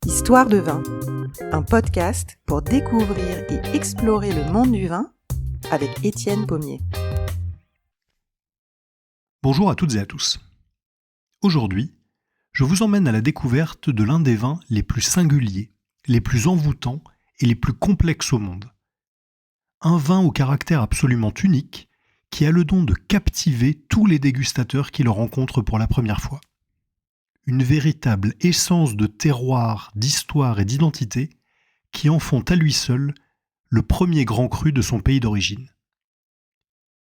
Histoire de vin, un podcast pour découvrir et explorer le monde du vin avec Étienne Pommier. Bonjour à toutes et à tous. Aujourd'hui, je vous emmène à la découverte de l'un des vins les plus singuliers, les plus envoûtants et les plus complexes au monde. Un vin au caractère absolument unique qui a le don de captiver tous les dégustateurs qui le rencontrent pour la première fois. Une véritable essence de terroir, d'histoire et d'identité qui en font à lui seul le premier grand cru de son pays d'origine.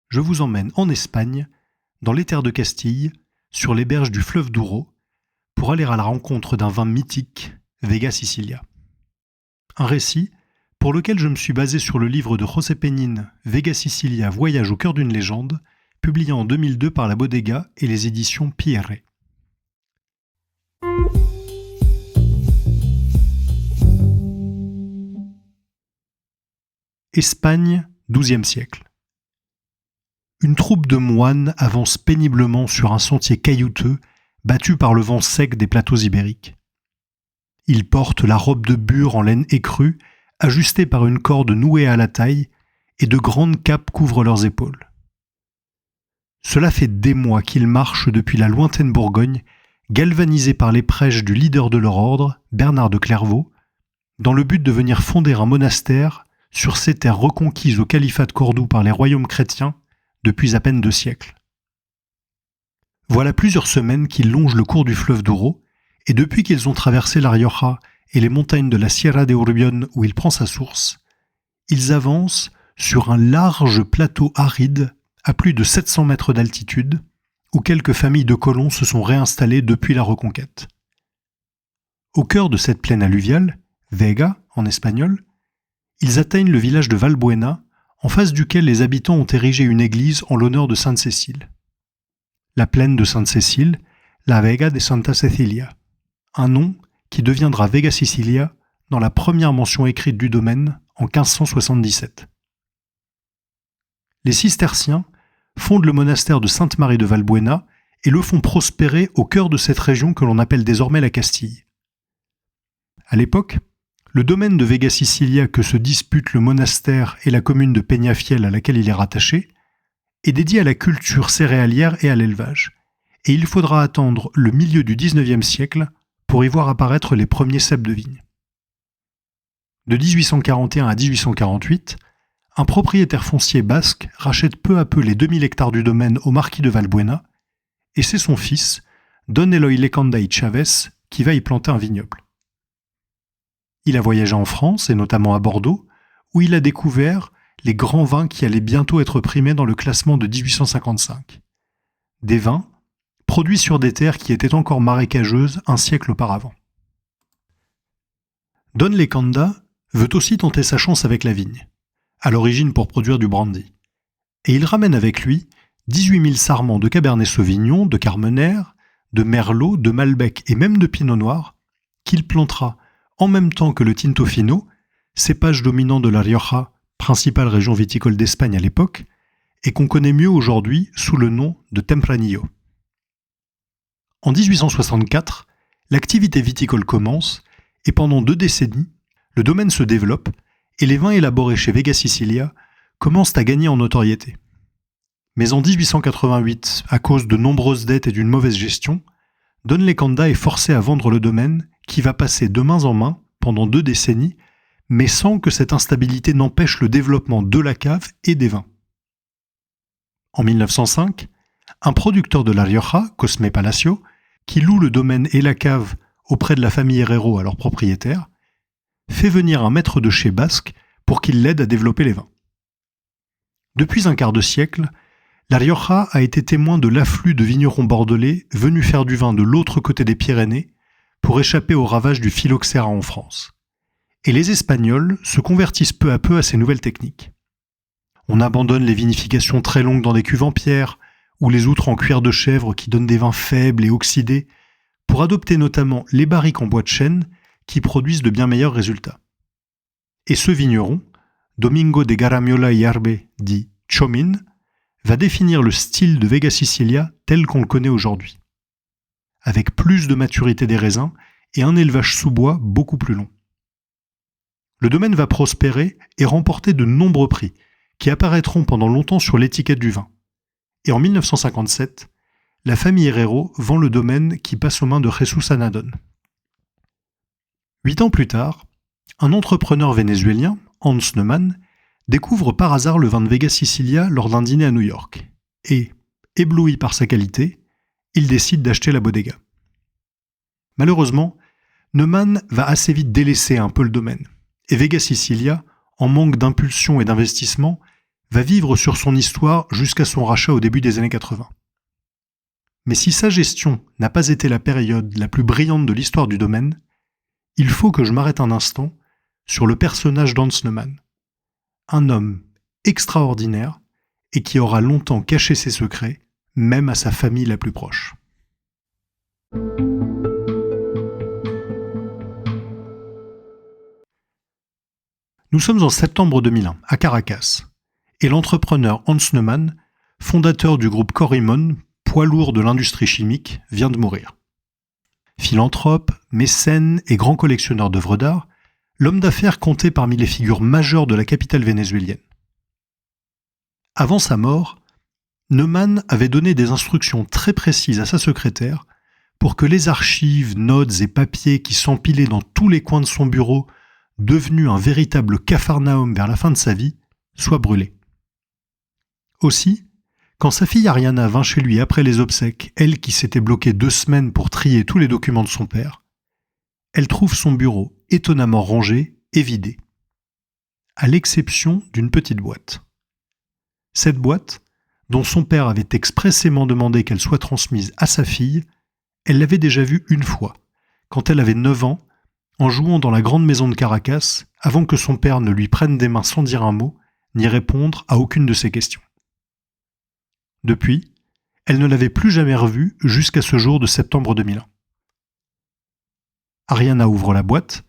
Je vous emmène en Espagne, dans les terres de Castille, sur les berges du fleuve Douro, pour aller à la rencontre d'un vin mythique, Vega Sicilia. Un récit pour lequel je me suis basé sur le livre de José Penin, Vega Sicilia, Voyage au cœur d'une légende, publié en 2002 par la Bodega et les éditions Pierre. Espagne, XIIe siècle. Une troupe de moines avance péniblement sur un sentier caillouteux, battu par le vent sec des plateaux ibériques. Ils portent la robe de bure en laine écrue, ajustée par une corde nouée à la taille, et de grandes capes couvrent leurs épaules. Cela fait des mois qu'ils marchent depuis la lointaine Bourgogne, galvanisés par les prêches du leader de leur ordre, Bernard de Clairvaux, dans le but de venir fonder un monastère sur ces terres reconquises au califat de Cordoue par les royaumes chrétiens depuis à peine 2 siècles. Voilà plusieurs semaines qu'ils longent le cours du fleuve Douro, et depuis qu'ils ont traversé la Rioja et les montagnes de la Sierra de Urbión où il prend sa source, ils avancent sur un large plateau aride à plus de 700 mètres d'altitude, où quelques familles de colons se sont réinstallées depuis la reconquête. Au cœur de cette plaine alluviale, Vega en espagnol, ils atteignent le village de Valbuena, en face duquel les habitants ont érigé une église en l'honneur de Sainte Cécile. La plaine de Sainte-Cécile, la Vega de Santa Cecilia, un nom qui deviendra Vega Sicilia dans la première mention écrite du domaine en 1577. Les cisterciens fondent le monastère de Sainte-Marie de Valbuena et le font prospérer au cœur de cette région que l'on appelle désormais la Castille. À l'époque, le domaine de Vega Sicilia que se disputent le monastère et la commune de Peñafiel à laquelle il est rattaché est dédié à la culture céréalière et à l'élevage, et il faudra attendre le milieu du XIXe siècle pour y voir apparaître les premiers ceps de vigne. De 1841 à 1848, un propriétaire foncier basque rachète peu à peu les 2000 hectares du domaine au marquis de Valbuena, et c'est son fils, Don Eloy Lecanda y Chavez, qui va y planter un vignoble. Il a voyagé en France, et notamment à Bordeaux, où il a découvert les grands vins qui allaient bientôt être primés dans le classement de 1855. Des vins produits sur des terres qui étaient encore marécageuses un siècle auparavant. Don Lecanda veut aussi tenter sa chance avec la vigne, à l'origine pour produire du brandy. Et il ramène avec lui 18 000 sarments de Cabernet Sauvignon, de Carmenère, de Merlot, de Malbec et même de Pinot Noir, qu'il plantera en même temps que le Tinto Fino, cépage dominant de la Rioja, principale région viticole d'Espagne à l'époque, et qu'on connaît mieux aujourd'hui sous le nom de Tempranillo. En 1864, l'activité viticole commence, et pendant 2 décennies, le domaine se développe, et les vins élaborés chez Vega Sicilia commencent à gagner en notoriété. Mais en 1888, à cause de nombreuses dettes et d'une mauvaise gestion, Don Lecanda est forcé à vendre le domaine, qui va passer de main en main pendant 2 décennies, mais sans que cette instabilité n'empêche le développement de la cave et des vins. En 1905, un producteur de la Rioja, Cosme Palacio, qui loue le domaine et la cave auprès de la famille Herrero, alors propriétaire, fait venir un maître de chai basque pour qu'il l'aide à développer les vins. Depuis un quart de siècle, la Rioja a été témoin de l'afflux de vignerons bordelais venus faire du vin de l'autre côté des Pyrénées pour échapper aux ravages du phylloxéra en France. Et les Espagnols se convertissent peu à peu à ces nouvelles techniques. On abandonne les vinifications très longues dans des cuves en pierre, ou les outres en cuir de chèvre qui donnent des vins faibles et oxydés, pour adopter notamment les barriques en bois de chêne qui produisent de bien meilleurs résultats. Et ce vigneron, Domingo de Garamiola y Arbe, dit Chomin, va définir le style de Vega Sicilia tel qu'on le connaît aujourd'hui, avec plus de maturité des raisins et un élevage sous bois beaucoup plus long. Le domaine va prospérer et remporter de nombreux prix, qui apparaîtront pendant longtemps sur l'étiquette du vin. Et en 1957, la famille Herrero vend le domaine qui passe aux mains de Jesus Anadón. 8 ans plus tard, un entrepreneur vénézuélien, Hans Neumann, découvre par hasard le vin de Vega Sicilia lors d'un dîner à New York. Et, ébloui par sa qualité, il décide d'acheter la bodega. Malheureusement, Neumann va assez vite délaisser un peu le domaine. Et Vega Sicilia, en manque d'impulsion et d'investissement, va vivre sur son histoire jusqu'à son rachat au début des années 80. Mais si sa gestion n'a pas été la période la plus brillante de l'histoire du domaine, il faut que je m'arrête un instant sur le personnage d'Hans Neumann. Un homme extraordinaire et qui aura longtemps caché ses secrets, même à sa famille la plus proche. Nous sommes en septembre 2001, à Caracas, et l'entrepreneur Hans Neumann, fondateur du groupe Corrimon, poids lourd de l'industrie chimique, vient de mourir. Philanthrope, mécène et grand collectionneur d'œuvres d'art, l'homme d'affaires comptait parmi les figures majeures de la capitale vénézuélienne. Avant sa mort, Neumann avait donné des instructions très précises à sa secrétaire pour que les archives, notes et papiers qui s'empilaient dans tous les coins de son bureau, devenu un véritable capharnaüm vers la fin de sa vie, soient brûlés. Aussi, quand sa fille Ariana vint chez lui après les obsèques, elle qui s'était bloquée 2 semaines pour trier tous les documents de son père, elle trouve son bureau étonnamment rangé et vidé, à l'exception d'une petite boîte. Cette boîte, dont son père avait expressément demandé qu'elle soit transmise à sa fille, elle l'avait déjà vue une fois, quand elle avait 9 ans, en jouant dans la grande maison de Caracas, avant que son père ne lui prenne des mains sans dire un mot, ni répondre à aucune de ses questions. Depuis, elle ne l'avait plus jamais revue jusqu'à ce jour de septembre 2001. Ariana ouvre la boîte,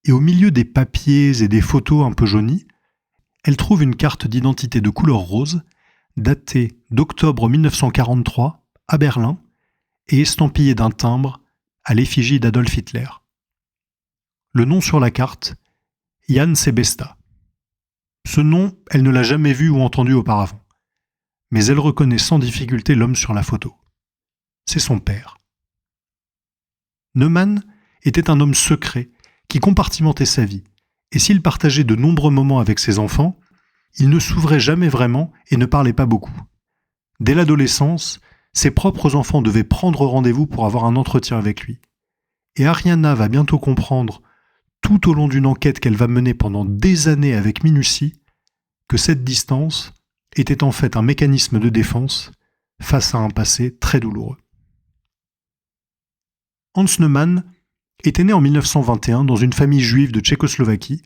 et au milieu des papiers et des photos un peu jaunies, elle trouve une carte d'identité de couleur rose, datée d'octobre 1943 à Berlin, et estampillée d'un timbre à l'effigie d'Adolf Hitler. Le nom sur la carte, Jan Sebesta. Ce nom, elle ne l'a jamais vu ou entendu auparavant. Mais elle reconnaît sans difficulté l'homme sur la photo. C'est son père. Neumann était un homme secret qui compartimentait sa vie, et s'il partageait de nombreux moments avec ses enfants, il ne s'ouvrait jamais vraiment et ne parlait pas beaucoup. Dès l'adolescence, ses propres enfants devaient prendre rendez-vous pour avoir un entretien avec lui. Et Ariana va bientôt comprendre, tout au long d'une enquête qu'elle va mener pendant des années avec minutie, que cette distance était en fait un mécanisme de défense face à un passé très douloureux. Hans Neumann était né en 1921 dans une famille juive de Tchécoslovaquie,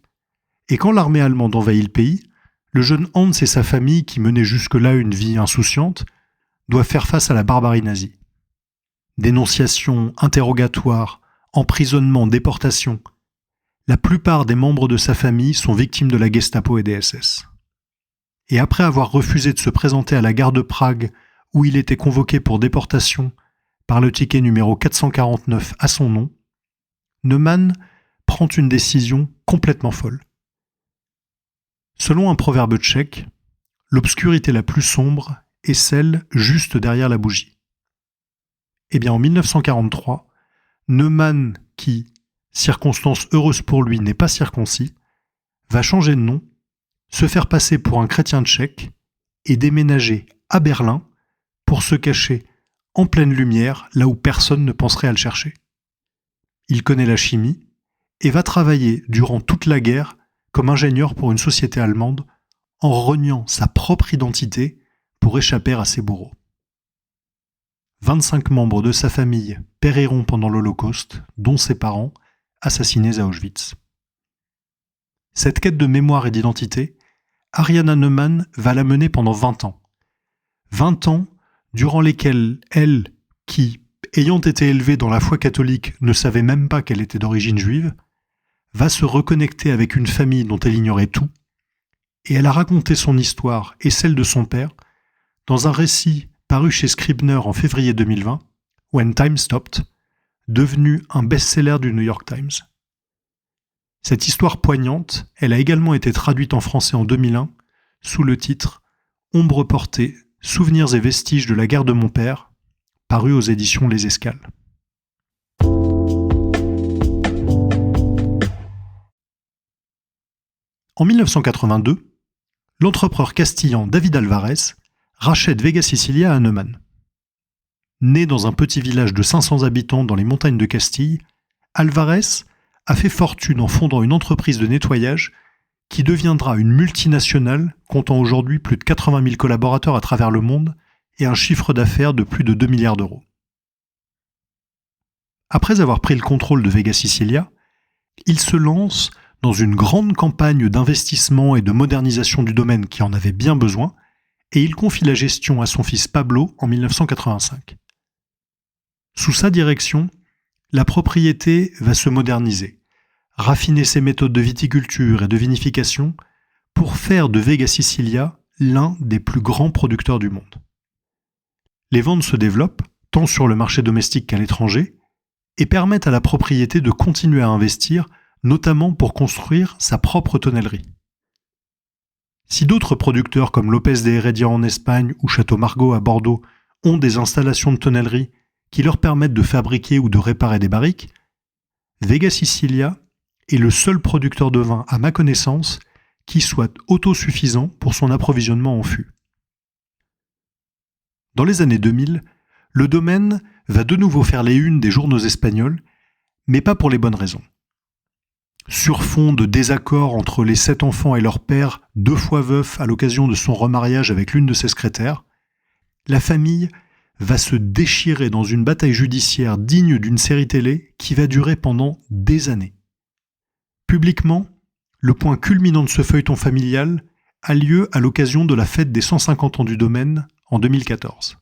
et quand l'armée allemande envahit le pays, le jeune Hans et sa famille, qui menaient jusque-là une vie insouciante, doivent faire face à la barbarie nazie. Dénonciations, interrogatoires, emprisonnements, déportations. La plupart des membres de sa famille sont victimes de la Gestapo et des SS. Et après avoir refusé de se présenter à la gare de Prague, où il était convoqué pour déportation par le ticket numéro 449 à son nom, Neumann prend une décision complètement folle. Selon un proverbe tchèque, l'obscurité la plus sombre est celle juste derrière la bougie. Eh bien, en 1943, Neumann, qui, circonstance heureuse pour lui, n'est pas circoncis, va changer de nom, se faire passer pour un chrétien tchèque et déménager à Berlin pour se cacher en pleine lumière, là où personne ne penserait à le chercher. Il connaît la chimie et va travailler durant toute la guerre comme ingénieur pour une société allemande en reniant sa propre identité pour échapper à ses bourreaux. 25 membres de sa famille périront pendant l'Holocauste, dont ses parents, assassinés à Auschwitz. Cette quête de mémoire et d'identité, Ariana Neumann va la mener pendant 20 ans. 20 ans durant lesquels elle, qui, ayant été élevée dans la foi catholique, ne savait même pas qu'elle était d'origine juive, va se reconnecter avec une famille dont elle ignorait tout, et elle a raconté son histoire et celle de son père dans un récit paru chez Scribner en février 2020, When Time Stopped, devenu un best-seller du New York Times. Cette histoire poignante, elle a également été traduite en français en 2001 sous le titre « Ombre portée, souvenirs et vestiges de la guerre de mon père », paru aux éditions Les Escales. En 1982, l'entrepreneur castillan David Alvarez rachète Vega Sicilia à Neumann. Né dans un petit village de 500 habitants dans les montagnes de Castille, Alvarez a fait fortune en fondant une entreprise de nettoyage qui deviendra une multinationale comptant aujourd'hui plus de 80 000 collaborateurs à travers le monde et un chiffre d'affaires de plus de 2 milliards d'euros. Après avoir pris le contrôle de Vega Sicilia, il se lance dans une grande campagne d'investissement et de modernisation du domaine qui en avait bien besoin, et il confie la gestion à son fils Pablo en 1985. Sous sa direction, la propriété va se moderniser, raffiner ses méthodes de viticulture et de vinification pour faire de Vega Sicilia l'un des plus grands producteurs du monde. Les ventes se développent, tant sur le marché domestique qu'à l'étranger, et permettent à la propriété de continuer à investir, notamment pour construire sa propre tonnellerie. Si d'autres producteurs comme Lopez de Heredia en Espagne ou Château Margaux à Bordeaux ont des installations de tonnellerie qui leur permettent de fabriquer ou de réparer des barriques, Vega Sicilia est le seul producteur de vin, à ma connaissance, qui soit autosuffisant pour son approvisionnement en fûts. Dans les années 2000, le domaine va de nouveau faire les unes des journaux espagnols, mais pas pour les bonnes raisons. Sur fond de désaccords entre les 7 enfants et leur père, 2 fois veuf à l'occasion de son remariage avec l'une de ses secrétaires, la famille va se déchirer dans une bataille judiciaire digne d'une série télé qui va durer pendant des années. Publiquement, le point culminant de ce feuilleton familial a lieu à l'occasion de la fête des 150 ans du domaine en 2014.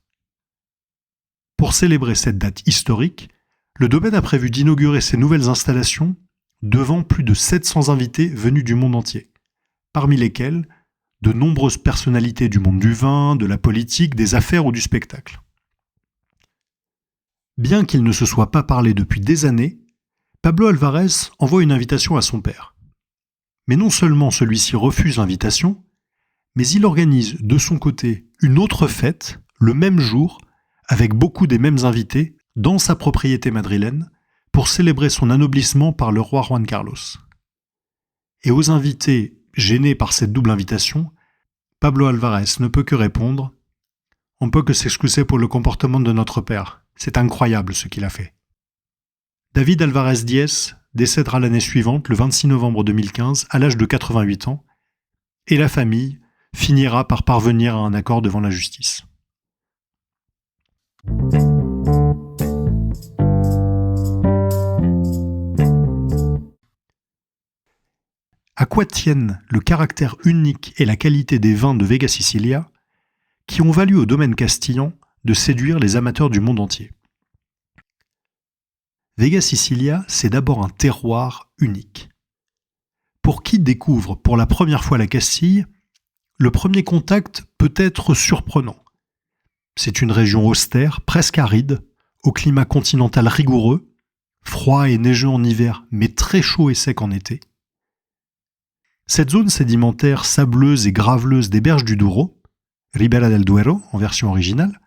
Pour célébrer cette date historique, le domaine a prévu d'inaugurer ses nouvelles installations devant plus de 700 invités venus du monde entier, parmi lesquels de nombreuses personnalités du monde du vin, de la politique, des affaires ou du spectacle. Bien qu'il ne se soit pas parlé depuis des années, Pablo Alvarez envoie une invitation à son père. Mais non seulement celui-ci refuse l'invitation, mais il organise de son côté une autre fête, le même jour, avec beaucoup des mêmes invités, dans sa propriété madrilène, pour célébrer son anoblissement par le roi Juan Carlos. Et aux invités, gênés par cette double invitation, Pablo Alvarez ne peut que répondre « On peut que s'excuser pour le comportement de notre père. C'est incroyable ce qu'il a fait. » David Alvarez Díez décédera l'année suivante, le 26 novembre 2015, à l'âge de 88 ans, et la famille finira par parvenir à un accord devant la justice. À quoi tiennent le caractère unique et la qualité des vins de Vega Sicilia qui ont valu au domaine castillan de séduire les amateurs du monde entier? Vega Sicilia, c'est d'abord un terroir unique. Pour qui découvre pour la première fois la Castille, le premier contact peut être surprenant. C'est une région austère, presque aride, au climat continental rigoureux, froid et neigeux en hiver, mais très chaud et sec en été. Cette zone sédimentaire sableuse et graveleuse des berges du Douro, Ribera del Duero en version originale,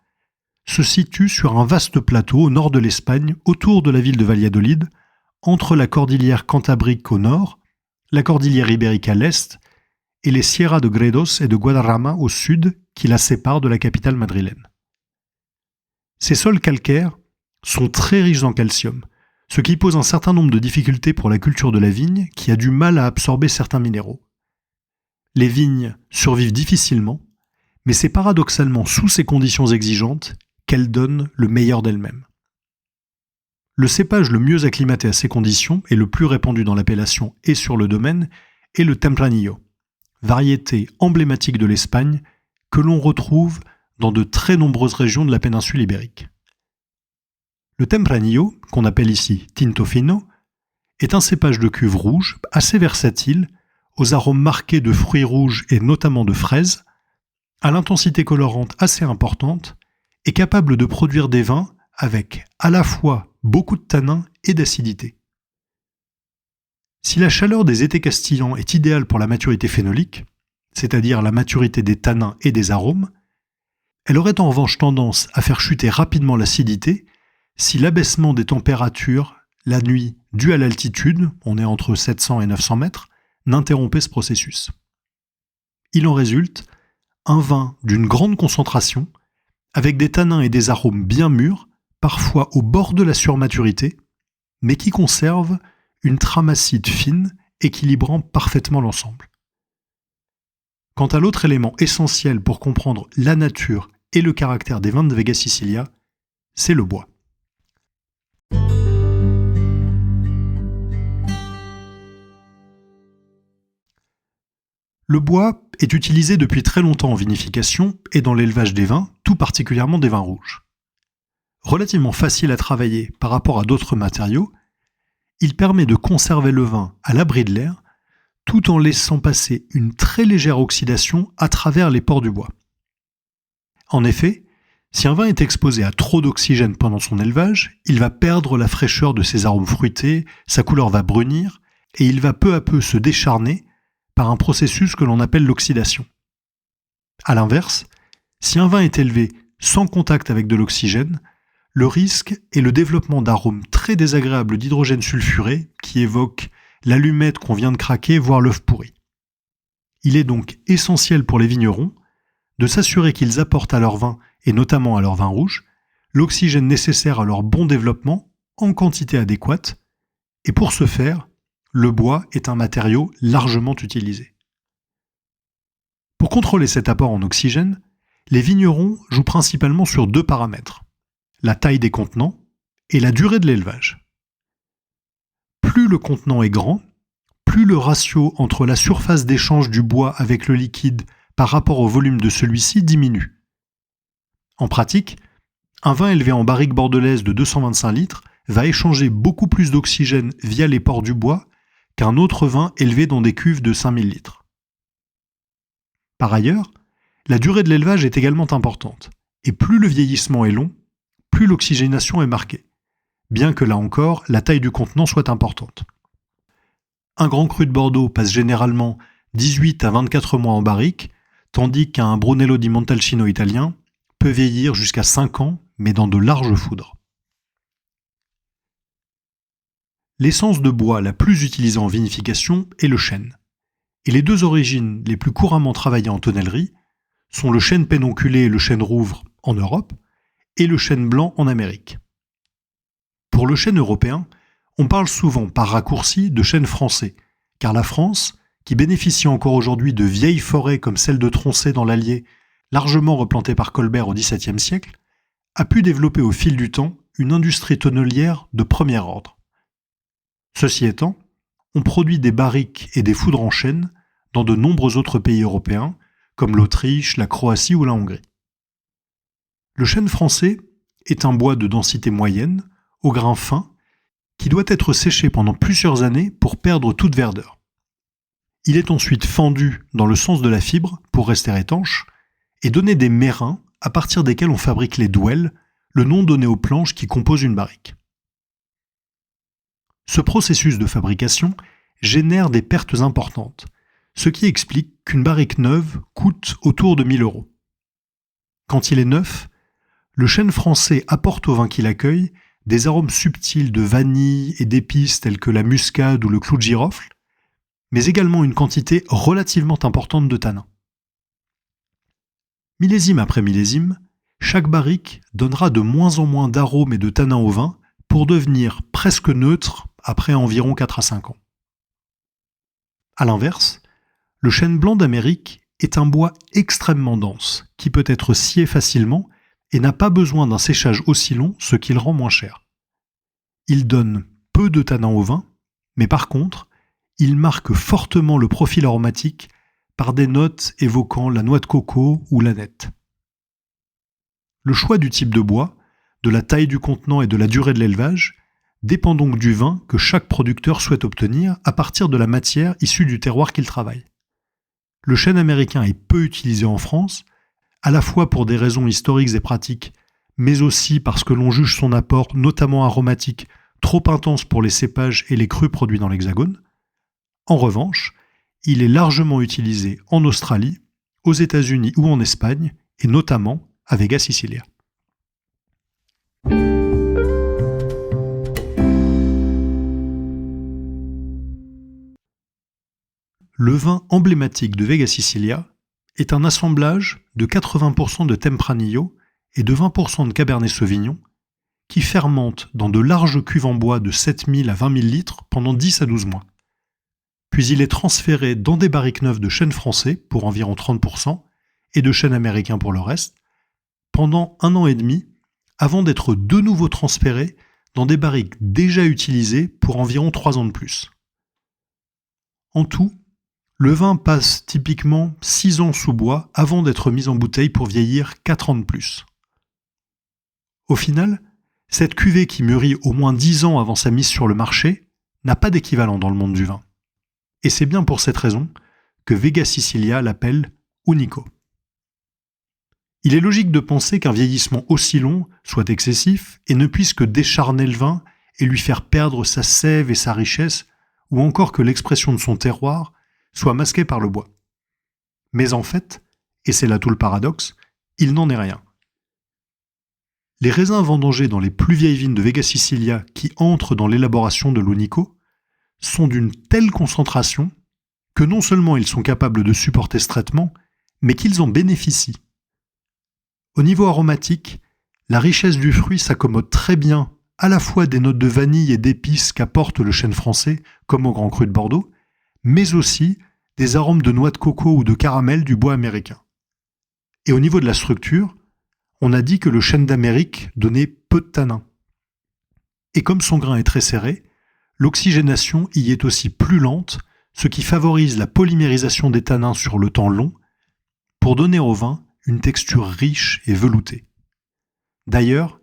se situe sur un vaste plateau au nord de l'Espagne, autour de la ville de Valladolid, entre la cordillère cantabrique au nord, la cordillère ibérique à l'est et les Sierras de Gredos et de Guadarrama au sud qui la séparent de la capitale madrilène. Ces sols calcaires sont très riches en calcium, ce qui pose un certain nombre de difficultés pour la culture de la vigne qui a du mal à absorber certains minéraux. Les vignes survivent difficilement, mais c'est paradoxalement sous ces conditions exigeantes qu'elles donnent le meilleur d'elles-mêmes. Le cépage le mieux acclimaté à ces conditions et le plus répandu dans l'appellation et sur le domaine est le Tempranillo, variété emblématique de l'Espagne que l'on retrouve dans de très nombreuses régions de la péninsule ibérique. Le Tempranillo, qu'on appelle ici Tinto Fino, est un cépage de cuve rouge assez versatile, aux arômes marqués de fruits rouges et notamment de fraises, à l'intensité colorante assez importante, est capable de produire des vins avec à la fois beaucoup de tanins et d'acidité. Si la chaleur des étés castillans est idéale pour la maturité phénolique, c'est-à-dire la maturité des tanins et des arômes, elle aurait en revanche tendance à faire chuter rapidement l'acidité si l'abaissement des températures la nuit dû à l'altitude, on est entre 700 et 900 mètres, n'interrompait ce processus. Il en résulte un vin d'une grande concentration, avec des tanins et des arômes bien mûrs, parfois au bord de la surmaturité, mais qui conserve une trame acide fine, équilibrant parfaitement l'ensemble. Quant à l'autre élément essentiel pour comprendre la nature et le caractère des vins de Vega Sicilia, c'est le bois. Le bois est utilisé depuis très longtemps en vinification et dans l'élevage des vins, tout particulièrement des vins rouges. Relativement facile à travailler par rapport à d'autres matériaux, il permet de conserver le vin à l'abri de l'air tout en laissant passer une très légère oxydation à travers les pores du bois. En effet, si un vin est exposé à trop d'oxygène pendant son élevage, il va perdre la fraîcheur de ses arômes fruités, sa couleur va brunir et il va peu à peu se décharner par un processus que l'on appelle l'oxydation. A l'inverse, si un vin est élevé sans contact avec de l'oxygène, le risque est le développement d'arômes très désagréables d'hydrogène sulfuré qui évoquent l'allumette qu'on vient de craquer, voire l'œuf pourri. Il est donc essentiel pour les vignerons de s'assurer qu'ils apportent à leur vin, et notamment à leur vin rouge, l'oxygène nécessaire à leur bon développement en quantité adéquate, et pour ce faire, le bois est un matériau largement utilisé. Pour contrôler cet apport en oxygène, les vignerons jouent principalement sur deux paramètres, la taille des contenants et la durée de l'élevage. Plus le contenant est grand, plus le ratio entre la surface d'échange du bois avec le liquide par rapport au volume de celui-ci diminue. En pratique, un vin élevé en barrique bordelaise de 225 litres va échanger beaucoup plus d'oxygène via les pores du bois qu'un autre vin élevé dans des cuves de 5000 litres. Par ailleurs, la durée de l'élevage est également importante, et plus le vieillissement est long, plus l'oxygénation est marquée, bien que là encore, la taille du contenant soit importante. Un grand cru de Bordeaux passe généralement 18 à 24 mois en barrique, tandis qu'un Brunello di Montalcino italien peut vieillir jusqu'à 5 ans, mais dans de larges foudres. L'essence de bois la plus utilisée en vinification est le chêne. Et les deux origines les plus couramment travaillées en tonnellerie sont le chêne pédonculé et le chêne rouvre en Europe et le chêne blanc en Amérique. Pour le chêne européen, on parle souvent par raccourci de chêne français, car la France, qui bénéficie encore aujourd'hui de vieilles forêts comme celle de Tronchet dans l'Allier, largement replantée par Colbert au XVIIe siècle, a pu développer au fil du temps une industrie tonnelière de premier ordre. Ceci étant, on produit des barriques et des foudres en chêne dans de nombreux autres pays européens, comme l'Autriche, la Croatie ou la Hongrie. Le chêne français est un bois de densité moyenne, au grain fin, qui doit être séché pendant plusieurs années pour perdre toute verdeur. Il est ensuite fendu dans le sens de la fibre pour rester étanche et donner des mérins à partir desquels on fabrique les douelles, le nom donné aux planches qui composent une barrique. Ce processus de fabrication génère des pertes importantes, ce qui explique qu'une barrique neuve coûte autour de 1 000 €. Quand il est neuf, le chêne français apporte au vin qu'il accueille des arômes subtils de vanille et d'épices telles que la muscade ou le clou de girofle, mais également une quantité relativement importante de tanins. Millésime après millésime, chaque barrique donnera de moins en moins d'arômes et de tanins au vin pour devenir presque neutre après environ 4 à 5 ans. A l'inverse, le chêne blanc d'Amérique est un bois extrêmement dense qui peut être scié facilement et n'a pas besoin d'un séchage aussi long, ce qui le rend moins cher. Il donne peu de tanins au vin, mais par contre, il marque fortement le profil aromatique par des notes évoquant la noix de coco ou l'aneth. Le choix du type de bois, de la taille du contenant et de la durée de l'élevage dépend donc du vin que chaque producteur souhaite obtenir à partir de la matière issue du terroir qu'il travaille. Le chêne américain est peu utilisé en France, à la fois pour des raisons historiques et pratiques, mais aussi parce que l'on juge son apport, notamment aromatique, trop intense pour les cépages et les crus produits dans l'Hexagone. En revanche, il est largement utilisé en Australie, aux États-Unis ou en Espagne, et notamment à Vega Sicilia. Le vin emblématique de Vega Sicilia est un assemblage de 80% de Tempranillo et de 20% de Cabernet Sauvignon qui fermente dans de larges cuves en bois de 7000 à 20 000 litres pendant 10 à 12 mois. Puis il est transféré dans des barriques neuves de chêne français pour environ 30% et de chêne américain pour le reste, pendant 1 an et demi, avant d'être de nouveau transféré dans des barriques déjà utilisées pour environ 3 ans de plus. En tout, le vin passe typiquement 6 ans sous bois avant d'être mis en bouteille pour vieillir 4 ans de plus. Au final, cette cuvée qui mûrit au moins 10 ans avant sa mise sur le marché n'a pas d'équivalent dans le monde du vin. Et c'est bien pour cette raison que Vega Sicilia l'appelle Unico. Il est logique de penser qu'un vieillissement aussi long soit excessif et ne puisse que décharner le vin et lui faire perdre sa sève et sa richesse, ou encore que l'expression de son terroir soit masquée par le bois. Mais en fait, et c'est là tout le paradoxe, il n'en est rien. Les raisins vendangés dans les plus vieilles vignes de Vega Sicilia qui entrent dans l'élaboration de l'Unico sont d'une telle concentration que non seulement ils sont capables de supporter ce traitement, mais qu'ils en bénéficient. Au niveau aromatique, la richesse du fruit s'accommode très bien à la fois des notes de vanille et d'épices qu'apporte le chêne français, comme au Grand Cru de Bordeaux, mais aussi des arômes de noix de coco ou de caramel du bois américain. Et au niveau de la structure, on a dit que le chêne d'Amérique donnait peu de tanins. Et comme son grain est très serré, l'oxygénation y est aussi plus lente, ce qui favorise la polymérisation des tanins sur le temps long, pour donner au vin une texture riche et veloutée. D'ailleurs,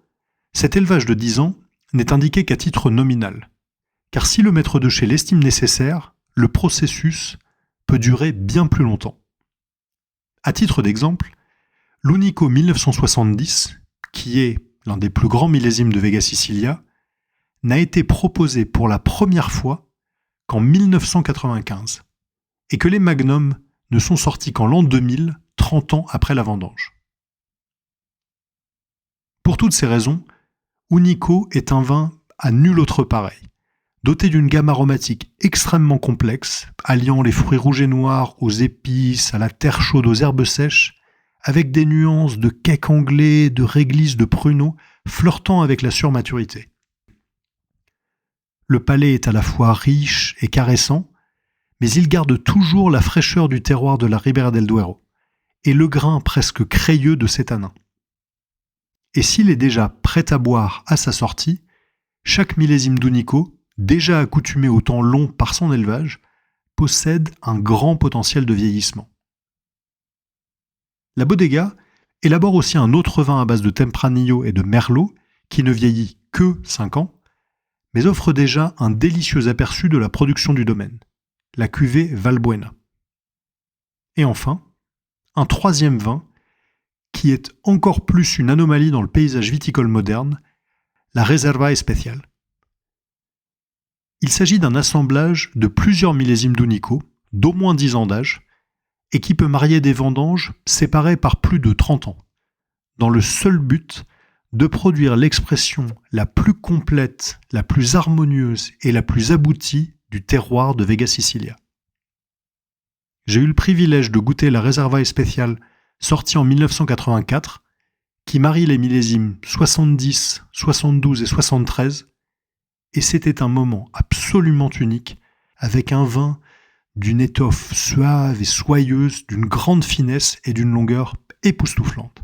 cet élevage de 10 ans n'est indiqué qu'à titre nominal, car si le maître de chai l'estime nécessaire, le processus peut durer bien plus longtemps. À titre d'exemple, l'Unico 1970, qui est l'un des plus grands millésimes de Vega Sicilia, n'a été proposé pour la première fois qu'en 1995, et que les magnums ne sont sortis qu'en l'an 2000, 30 ans après la vendange. Pour toutes ces raisons, Unico est un vin à nul autre pareil, doté d'une gamme aromatique extrêmement complexe, alliant les fruits rouges et noirs aux épices, à la terre chaude, aux herbes sèches, avec des nuances de cake anglais, de réglisse, de pruneaux, flirtant avec la surmaturité. Le palais est à la fois riche et caressant, mais il garde toujours la fraîcheur du terroir de la Ribera del Duero et le grain presque crayeux de ses tanins. Et s'il est déjà prêt à boire à sa sortie, chaque millésime d'Unico, déjà accoutumé au temps long par son élevage, possède un grand potentiel de vieillissement. La Bodega élabore aussi un autre vin à base de Tempranillo et de Merlot qui ne vieillit que 5 ans, mais offre déjà un délicieux aperçu de la production du domaine, la cuvée Valbuena. Et enfin, un troisième vin qui est encore plus une anomalie dans le paysage viticole moderne, la Reserva Especial. Il s'agit d'un assemblage de plusieurs millésimes d'Unico, d'au moins 10 ans d'âge, et qui peut marier des vendanges séparées par plus de 30 ans, dans le seul but de produire l'expression la plus complète, la plus harmonieuse et la plus aboutie du terroir de Vega Sicilia. J'ai eu le privilège de goûter la Reserva Especial sortie en 1984, qui marie les millésimes 70, 72 et 73, et c'était un moment absolument unique, avec un vin d'une étoffe suave et soyeuse, d'une grande finesse et d'une longueur époustouflante.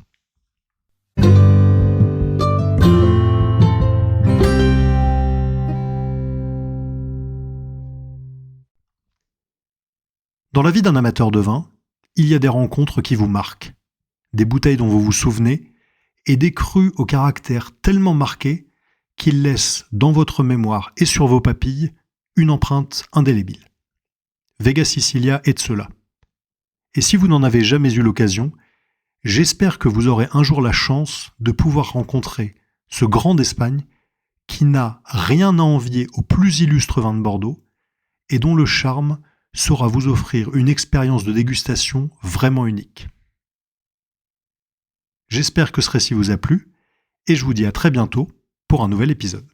Dans la vie d'un amateur de vin, il y a des rencontres qui vous marquent, des bouteilles dont vous vous souvenez, et des crus au caractère tellement marqué qu'ils laissent dans votre mémoire et sur vos papilles une empreinte indélébile. Vega Sicilia est de cela. Et si vous n'en avez jamais eu l'occasion, J'espère que vous aurez un jour la chance de pouvoir rencontrer ce grand d'Espagne qui n'a rien à envier au plus illustre vin de Bordeaux et dont le charme saura vous offrir une expérience de dégustation vraiment unique. J'espère que ce récit vous a plu et je vous dis à très bientôt pour un nouvel épisode.